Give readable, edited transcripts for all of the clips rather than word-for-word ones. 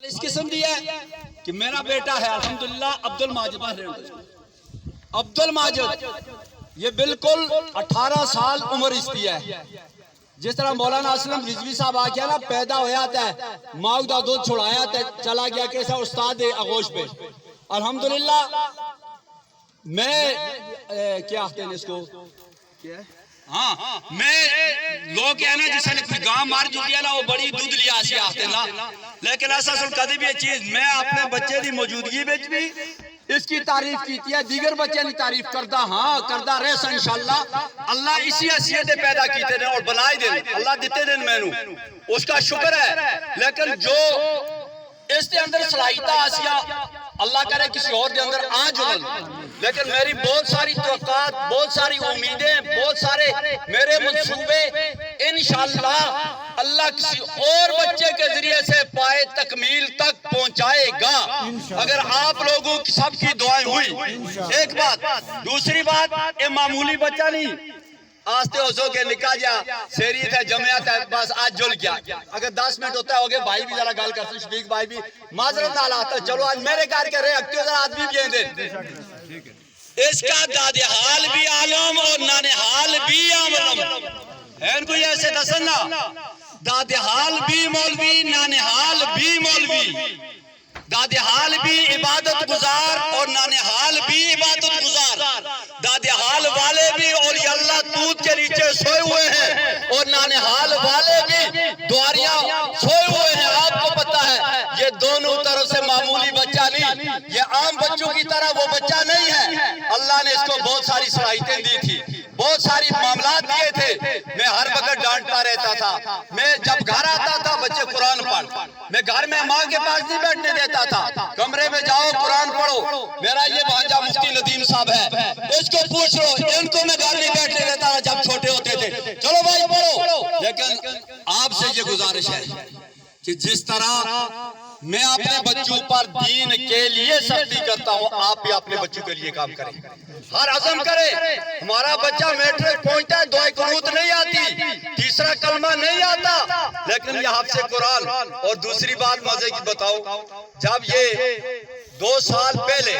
اس قسم دی ہے کہ میرا بیٹا ہے الحمدللہ عبد الماجد یہ بالکل 18 سال عمر اس کی ہے. جس طرح مولانا اسلم رضوی صاحب آ گیا نا پیدا ہو جاتا ہے ماں کا دودھ چھڑایا تھا چلا گیا کیسا استاد آغوش پہ الحمدللہ. میں کیا کہتے ہیں اس کو ہاں میں لوگ کہنا جس نے کوئی گاں مار جو دیا نا وہ بڑی دودھ لیا سی آختے نا لیکن ایسا سن کدی بھی یہ چیز میں اپنے بچے دی موجودگی میں بھی اس کی تعریف کیتی ہے دیگر بچے نے تعریف کردہ ہاں کردہ رہے سا انشاءاللہ. اللہ اسی حیثیت بپیدا کیتے ہیں اور بنائی دیں اللہ دیتے دیں میں نو اس کا شکر ہے. لیکن جو اس کے اندر صلاحیتہ آسیا اللہ کرے کسی اور کے اندر آ جلن لیکن میری بہت ساری توقعات بہت ساری امیدیں بہت سارے میرے منصوبے انشاءاللہ اللہ کسی اور بچے کے ذریعے سے پائے تکمیل تک پہنچائے گا اگر آپ لوگوں کی سب کی دعائیں ہوئی. ایک بات دوسری بات یہ معمولی بچہ نہیں آستے ہو کے نکا جا سیری تھا جمعیت ہے بس آج جل گیا اگر 10 منٹ ہوتا ہے ہوگے بھائی بھی ذرا گال کرتے شفیق بھائی بھی معذرت نہ لاتا چلو آج میرے کار کے رہے اکتیو ذرا آدمی بھی ہیں دیں اس کا داد حال بھی عالم اور نان حال بھی عالم ہے کوئی ایسے دسنا داد حال بھی مولوی نان حال بھی مولوی داد حال بھی عبادت گزار اور نان حال بھی عبادت گزار داد حال والے بھی اور یہ اللہ تود کے نیچے سوئے ہوئے ہیں اور نان حال والے بھی دعاریاں سوئے ہوئے ہیں. آپ کو پتا ہے یہ دونوں طرف سے معمولی بچہ نہیں یہ عام بچوں کی طرح وہ بچہ نہیں ہے. اللہ نے اس کو بہت ساری صلاحیتیں دی تھی بہت ساری معاملات دیے تھے. میں ہر وقت ڈانٹتا رہتا تھا میں جب گھر آتا تھا بچے قرآن پڑھ میں گھر میں ماں کے پاس نہیں بیٹھنے دیتا تھا کمرے میں جاؤ قرآن پڑھو. میرا یہ بھانجا مفتی ندیم صاحب ہے اس کو پوچھ لو ان کو میں گھر نہیں بیٹھنے دیتا تھا جب چھوٹے ہوتے تھے چلو بھائی پڑھو. لیکن آپ سے یہ گزارش ہے کہ جس طرح میں اپنے بچوں پر دین کے لیے سختی کرتا ہوں آپ بھی اپنے بچوں کے لیے کام کریں ہر عزم کرے. ہمارا بچہ میٹرک پہنچتا ہے دعائے قنوت نہیں آتی تیسرا کلمہ نہیں آتا لیکن یہ حفظ قرآن اور دوسری بات مزے کی بتاؤ جب یہ 2 سال پہلے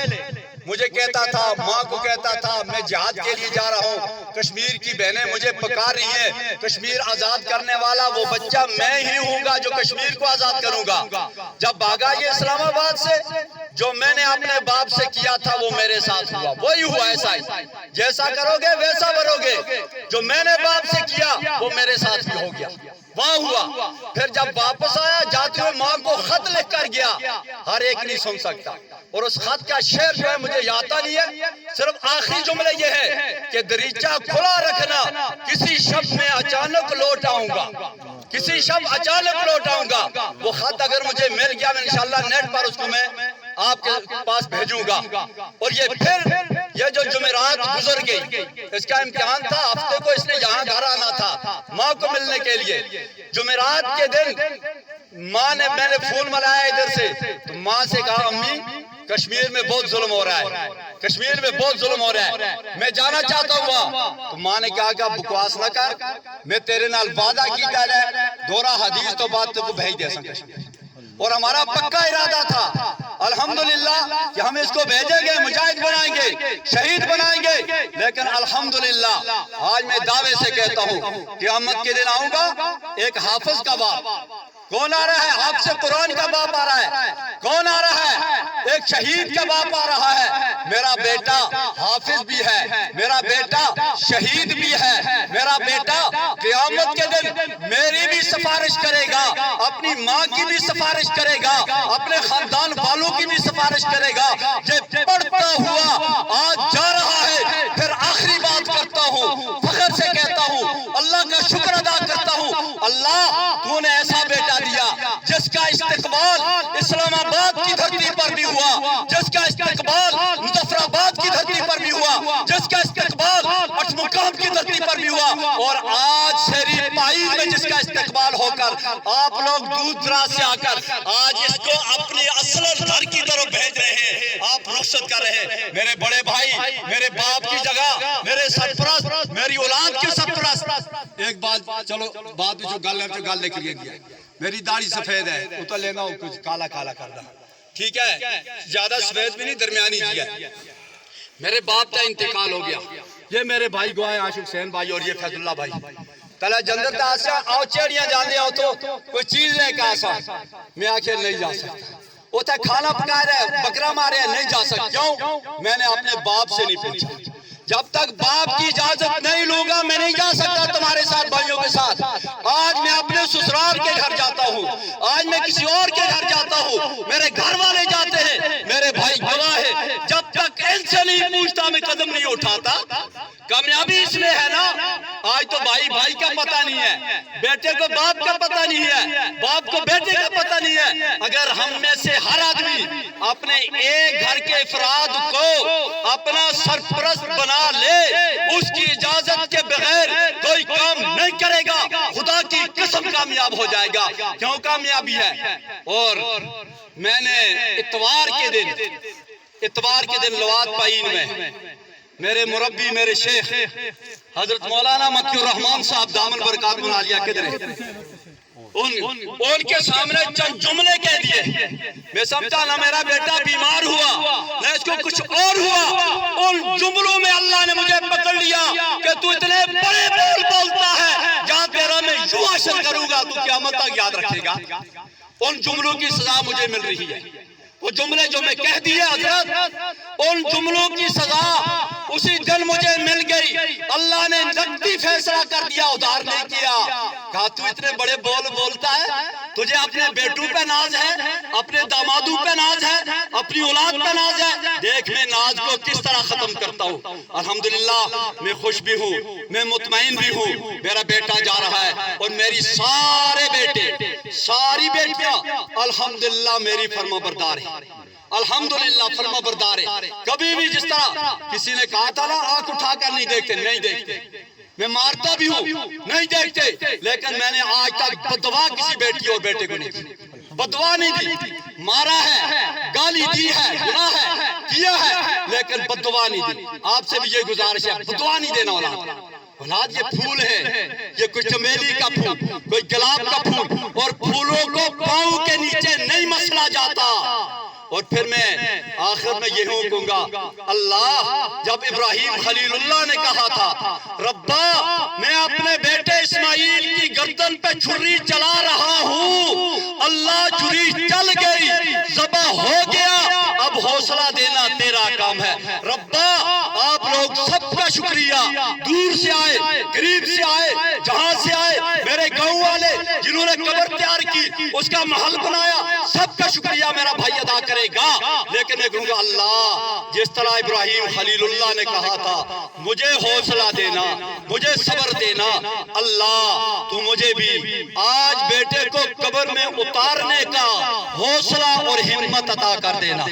مجھے کہتا تھا ماں کو کہتا تھا میں جہاد کے لیے جا رہا ہوں کشمیر کی بہنیں مجھے پکار رہی ہیں کشمیر آزاد کرنے والا وہ بچہ میں ہی ہوں گا جو کشمیر کو آزاد کروں گا. جب بھاگا یہ اسلام آباد سے جو میں نے اپنے باپ سے کیا تھا وہ میرے ساتھ ہوا وہی ہوا ایسا ہی جیسا کرو گے ویسا بنو گے. جو میں نے باپ سے کیا وہ میرے ساتھ بھی ہو گیا وہاں ہوا. پھر جب واپس آیا جاتے ہوئے ماں کو خط لکھ کر گیا ہر ایک نہیں سن سکتا اور اس خط کا شعر جو ہے مجھے یاد نہیں ہے صرف آخری جملے یہ ہے کہ دریچہ کھلا رکھنا کسی شب میں اچانک لوٹ آؤں گا کسی شب اچانک لوٹ آؤں گا. وہ خط اگر مجھے مل گیا میں انشاءاللہ نیٹ پر اس کو میں آپ کے پاس بھیجوں گا. اور یہ پھر یہ جو جمعرات گزر گئی اس کا امتحان تھا ہفتے کو اس نے یہاں گھر آنا تھا ماں کو ملنے کے لیے. جمعرات کے دن ماں نے میں نے فون ملایا ادھر سے تو ماں سے کہا امی کشمیر میں بہت ظلم ہو رہا ہے کشمیر میں بہت ظلم ہو رہا ہے میں جانا چاہتا ہوں وہاں. تو ماں نے کہا کہ بکواس نہ کر میں تیرے نال وعدہ کیتا ہے دورہ حدیث تو بات تو بھیج دے سکتا اور ہمارا پکا ارادہ تھا الحمدللہ کہ ہم اس کو بھیجیں گے مجاہد بنائیں گے شہید بنائیں گے. لیکن الحمدللہ آج میں دعوے سے کہتا ہوں قیامت کے دن آؤں گا ایک حافظ کا باپ کون آ رہا ہے حافظ قرآن کا باپ آ رہا ہے کون آ رہا ہے ایک شہید کا باپ آ رہا ہے. میرا بیٹا حافظ بھی ہے میرا بیٹا شہید بھی ہے میرا بیٹا قیامت کے دن میری بھی سفارش کرے گا اپنی ماں کی بھی سفارش کرے گا اپنے خاندان والوں کی بھی سفارش کرے گا. یہ پڑھتا ہوا آج جا رہا ہے. پھر آخری بات کرتا ہوں فخر سے کہتا ہوں اللہ کا شکر ادا کرتا ہوں اللہ تو نے ایسا بیٹا دیا جس کا استقبال اسلام آباد کی دھرتی پر بھی ہوا جس کا استقبال مظفر آباد کی دھرتی پر بھی ہوا جس کا استقبال اٹھمقام کی دھرتی پر بھی ہوا اور آج شہری پائیز میں جس کا استقبال ہو کر آپ لوگ دور دراز سے آ کر آج اس کو اپنے اصل گھر کی طرف بھیج رہے ہیں آپ رخصت کر رہے ہیں. میرے بڑے بھائی میرے باپ کی جگہ میرے سرپرست میری اولاد کی سرپرست ایک بات چلو چلو بات جو گل نکل گیا میری داڑھی سفید ہے وہ تو لینا کچھ کالا کالا کرنا ٹھیک ہے زیادہ سفید بھی نہیں درمیانی جی ہے میرے باپ کا انتقال ہو گیا یہ میرے بھائی گواہ عاشق حسین بھائی اور یہ فیض اللہ بھائی تلا جنت آسا آؤ چیڑیاں جاندے ہو تو کوئی چیز لے کے آسا میں آخر نہیں جا سکتا وہ تھا کھانا پکا رہا ہے بکرا مارے ہیں نہیں جا سکتا کیوں میں نے اپنے باپ سے نہیں پوچھا جب تک باپ کی اجازت نہیں لوں گا میں نہیں جا سکتا تمہارے ساتھ بھائیوں کے ساتھ آج میں اپنے سسرال کے گھر جاتا ہوں آج میں کسی اور کے گھر جاتا ہوں میرے گھر والے جاتے ہیں میرے بھائی گواہ ہے جب تک ان سے نہیں پوچھتا میں قدم نہیں اٹھاتا کامیابی اس میں ہے نا آج تو بھائی بھائی کا پتہ نہیں ہے بیٹے کو باپ کا پتہ نہیں ہے باپ کو بیٹے کا پتہ نہیں ہے اگر ہم میں سے ہر آدمی اپنے ایک گھر کے افراد کو اپنا سرپرست بنا لے اس کی اجازت کے بغیر کوئی کام نہیں کرے گا خدا کی قسم کامیاب ہو جائے گا کیوں کامیابی ہے اور میں نے اتوار کے دن لوات پائین میں میرے مربی میرے شیخ حضرت مولانا مکی الرحمان صاحب دامن برکات منالیہ کدھر ان کے سامنے چند جملے کہہ دیے میں سمجھا نہ میرا بیٹا بیمار ہوا نہ اس کو کچھ اور ہوا ان جملوں میں اللہ نے مجھے پکڑ لیا کہ تو اتنے بڑے بول بولتا ہے جہاں تیرا میں یوں حشر کروں گا تو قیامت تک یاد رکھے گا ان جملوں کی سزا مجھے مل رہی ہے وہ جملے جو میں کہہ دیے حضرت ان جملوں کی سزا اسی دن مجھے مل گئی اللہ نے نقدی فیصلہ کر دیا ادھار نہیں کیا کہا تو اتنے بڑے بول بولتا ہے تجھے اپنے بیٹوں پہ ناز ہے اپنے دامادوں پہ ناز ہے اپنی اولاد پہ ناز ہے دیکھ میں ناز کو کس طرح ختم کرتا ہوں الحمدللہ میں خوش بھی ہوں میں مطمئن بھی ہوں میرا بیٹا جا رہا ہے اور میری سارے بیٹے ساری بیٹیاں الحمدللہ میری فرما بردار ہے الحمدللہ فرما بردار ہے کبھی بھی جس طرح کسی نے کہا تھا نا آنکھ اٹھا کر نہیں دیکھتے میں مارتا بھی ہوں نہیں دیکھتے لیکن میں نے آج تک بددعا کسی بیٹی اور بیٹے کو نہیں دی بددعا نہیں دی مارا ہے گالی دی ہے گناہ ہے کیا ہے لیکن بددعا نہیں دی آپ سے بھی یہ گزارش ہے بددعا نہیں دینا اولاد یہ پھول ہے یہ کوئی چمیلی کا پھول کوئی گلاب کا پھول اور پھولوں کو پاؤں کے نیچے نہیں مسلا جاتا اور پھر میں آخر میں یہ کہوں گا اللہ جب ابراہیم خلیل اللہ نے کہا تھا ربا میں اپنے بیٹے اسماعیل کی گردن پہ چھری چلا رہا ہوں اللہ چھری چل گئی ذبح ہو گیا اب حوصلہ دینا تیرا کام ہے ربا آپ لوگ سب کا شکریہ دور سے آئے قریب سے آئے جہاں سے آئے میرے گاؤں والے جنہوں نے قبر تیار کی اس کا محل بنایا سب کا شکریہ میرا بھائی ادا کرے گا لیکن میں کہوں گا اللہ جس طرح ابراہیم خلیل اللہ نے کہا تھا مجھے حوصلہ دینا مجھے صبر دینا اللہ تو مجھے بھی آج بیٹے کو قبر میں اتارنے کا حوصلہ اور ہمت عطا کر دینا